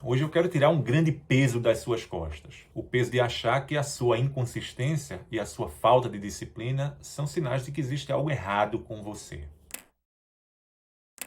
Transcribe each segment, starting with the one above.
Hoje eu quero tirar um grande peso das suas costas. O peso de achar que a sua inconsistência e a sua falta de disciplina são sinais de que existe algo errado com você.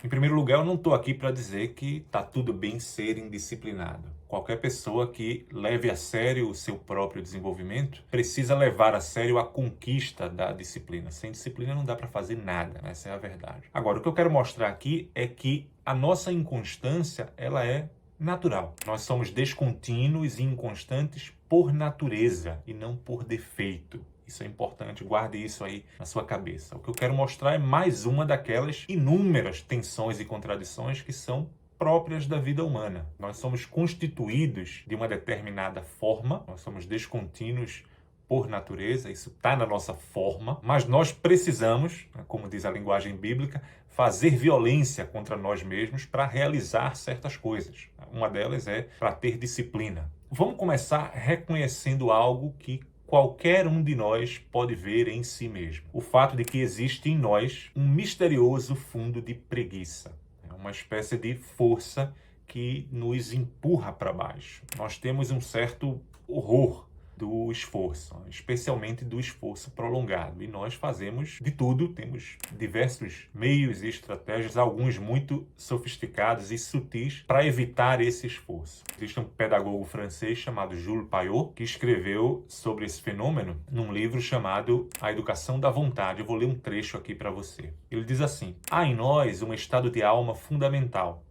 Em primeiro lugar, eu não estou aqui para dizer que está tudo bem ser indisciplinado. Qualquer pessoa que leve a sério o seu próprio desenvolvimento precisa levar a sério a conquista da disciplina. Sem disciplina não dá para fazer nada, essa é a verdade. Agora, o que eu quero mostrar aqui é que a nossa inconstância, ela é natural. Nós somos descontínuos e inconstantes por natureza e não por defeito. Isso é importante, guarde isso aí na sua cabeça. O que eu quero mostrar é mais uma daquelas inúmeras tensões e contradições que são próprias da vida humana. Nós somos constituídos de uma determinada forma, nós somos descontínuos por natureza, isso está na nossa forma, mas nós precisamos, como diz a linguagem bíblica, fazer violência contra nós mesmos para realizar certas coisas. Uma delas é para ter disciplina. Vamos começar reconhecendo algo que qualquer um de nós pode ver em si mesmo. O fato de que existe em nós um misterioso fundo de preguiça. É uma espécie de força que nos empurra para baixo. Nós temos um certo horror do esforço, especialmente do esforço prolongado. E nós fazemos de tudo, temos diversos meios e estratégias, alguns muito sofisticados e sutis, para evitar esse esforço. Existe um pedagogo francês chamado Jules Payot, que escreveu sobre esse fenômeno num livro chamado A Educação da Vontade. Eu vou ler um trecho aqui para você. Ele diz assim: há em nós um estado de alma fundamental,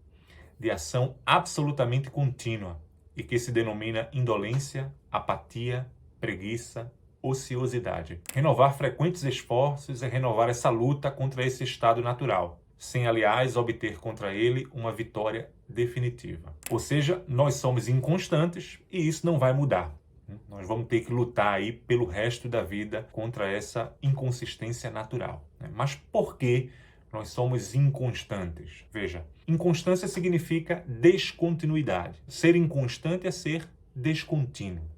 de ação absolutamente contínua, e que se denomina indolência, apatia, preguiça, ociosidade. Renovar frequentes esforços é renovar essa luta contra esse estado natural, sem, aliás, obter contra ele uma vitória definitiva. Ou seja, nós somos inconstantes e isso não vai mudar. Nós vamos ter que lutar aí pelo resto da vida contra essa inconsistência natural. Mas por que nós somos inconstantes? Veja, inconstância significa descontinuidade. Ser inconstante é ser descontínuo.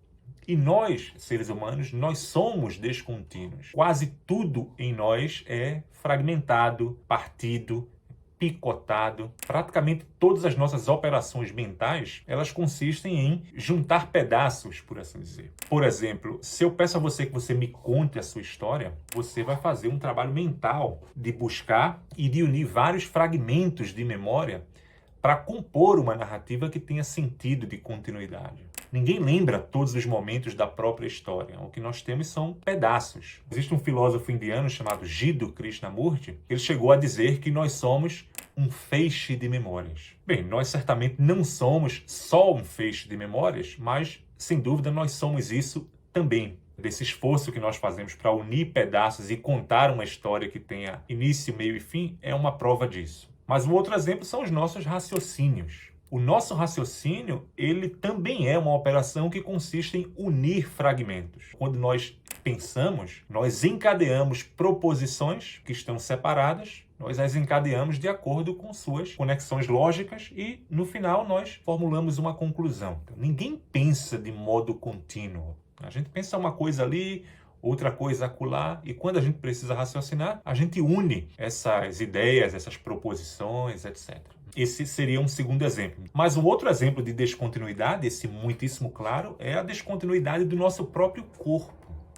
E nós, seres humanos, nós somos descontínuos. Quase tudo em nós é fragmentado, partido, picotado. Praticamente todas as nossas operações mentais, elas consistem em juntar pedaços, por assim dizer. Por exemplo, se eu peço a você que você me conte a sua história, você vai fazer um trabalho mental de buscar e de unir vários fragmentos de memória para compor uma narrativa que tenha sentido de continuidade. Ninguém lembra todos os momentos da própria história. O que nós temos são pedaços. Existe um filósofo indiano chamado Jiddu Krishnamurti. Ele chegou a dizer que nós somos um feixe de memórias. Bem, nós certamente não somos só um feixe de memórias, mas, sem dúvida, nós somos isso também. Desse esforço que nós fazemos para unir pedaços e contar uma história que tenha início, meio e fim, é uma prova disso. Mas um outro exemplo são os nossos raciocínios. O nosso raciocínio, ele também é uma operação que consiste em unir fragmentos. Quando nós pensamos, nós encadeamos proposições que estão separadas, nós as encadeamos de acordo com suas conexões lógicas e, no final, nós formulamos uma conclusão. Então, ninguém pensa de modo contínuo. A gente pensa uma coisa ali, outra coisa acolá, e quando a gente precisa raciocinar, a gente une essas ideias, essas proposições, etc. Esse seria um segundo exemplo. Mas um outro exemplo de descontinuidade, esse muitíssimo claro, é a descontinuidade do nosso próprio corpo.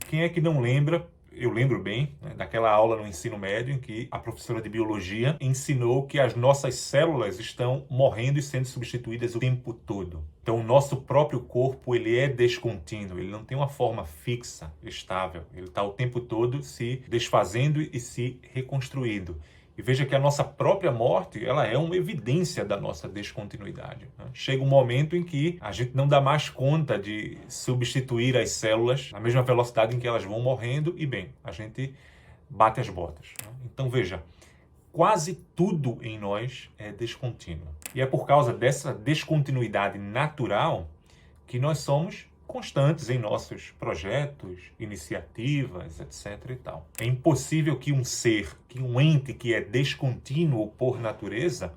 Quem é que não lembra? Eu lembro bem, daquela aula no ensino médio em que a professora de biologia ensinou que as nossas células estão morrendo e sendo substituídas o tempo todo. Então, o nosso próprio corpo, ele é descontínuo, ele não tem uma forma fixa, estável. Ele está o tempo todo se desfazendo e se reconstruindo. E veja que a nossa própria morte, ela é uma evidência da nossa descontinuidade. Chega um momento em que a gente não dá mais conta de substituir as células na mesma velocidade em que elas vão morrendo e, bem, a gente bate as botas. Então, veja, quase tudo em nós é descontínuo. E é por causa dessa descontinuidade natural que nós somos constantes em nossos projetos, iniciativas, etc. e tal. É impossível que um ser, que um ente que é descontínuo por natureza,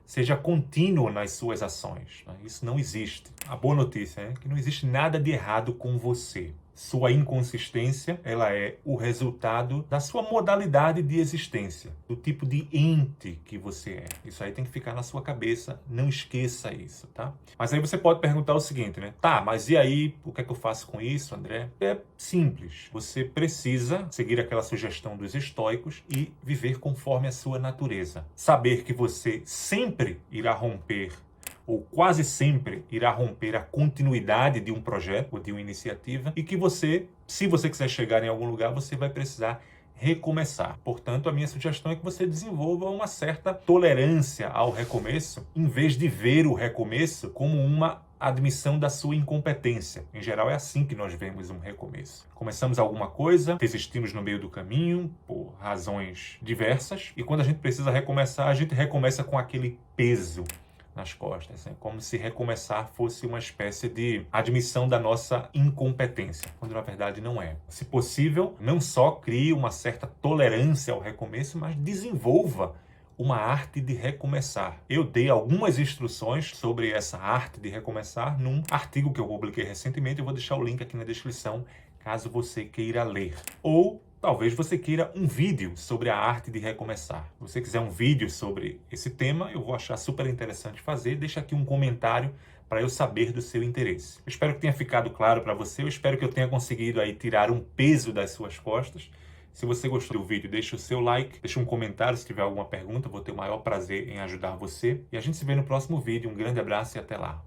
seja contínuo nas suas ações. Isso não existe. A boa notícia é que não existe nada de errado com você. Sua inconsistência, ela é o resultado da sua modalidade de existência, do tipo de ente que você é. Isso aí tem que ficar na sua cabeça, não esqueça isso, tá? Mas aí você pode perguntar o seguinte, né? Tá, mas e aí, o que é que eu faço com isso, André? É simples. Você precisa seguir aquela sugestão dos estoicos e viver conforme a sua natureza. Saber que você sempre irá romper ou quase sempre irá romper a continuidade de um projeto ou de uma iniciativa e que você, se você quiser chegar em algum lugar, você vai precisar recomeçar. Portanto, a minha sugestão é que você desenvolva uma certa tolerância ao recomeço, em vez de ver o recomeço como uma admissão da sua incompetência. Em geral, é assim que nós vemos um recomeço. Começamos alguma coisa, desistimos no meio do caminho, por razões diversas, e quando a gente precisa recomeçar, a gente recomeça com aquele peso nas costas, como se recomeçar fosse uma espécie de admissão da nossa incompetência, quando na verdade não é. Se possível, não só crie uma certa tolerância ao recomeço, mas desenvolva uma arte de recomeçar. Eu dei algumas instruções sobre essa arte de recomeçar num artigo que eu publiquei recentemente, eu vou deixar o link aqui na descrição, caso você queira ler. Ou talvez você queira um vídeo sobre a arte de recomeçar. Se você quiser um vídeo sobre esse tema, eu vou achar super interessante fazer. Deixa aqui um comentário para eu saber do seu interesse. Eu espero que tenha ficado claro para você. Eu espero que eu tenha conseguido aí tirar um peso das suas costas. Se você gostou do vídeo, deixa o seu like, deixa um comentário se tiver alguma pergunta. Eu vou ter o maior prazer em ajudar você. E a gente se vê no próximo vídeo. Um grande abraço e até lá.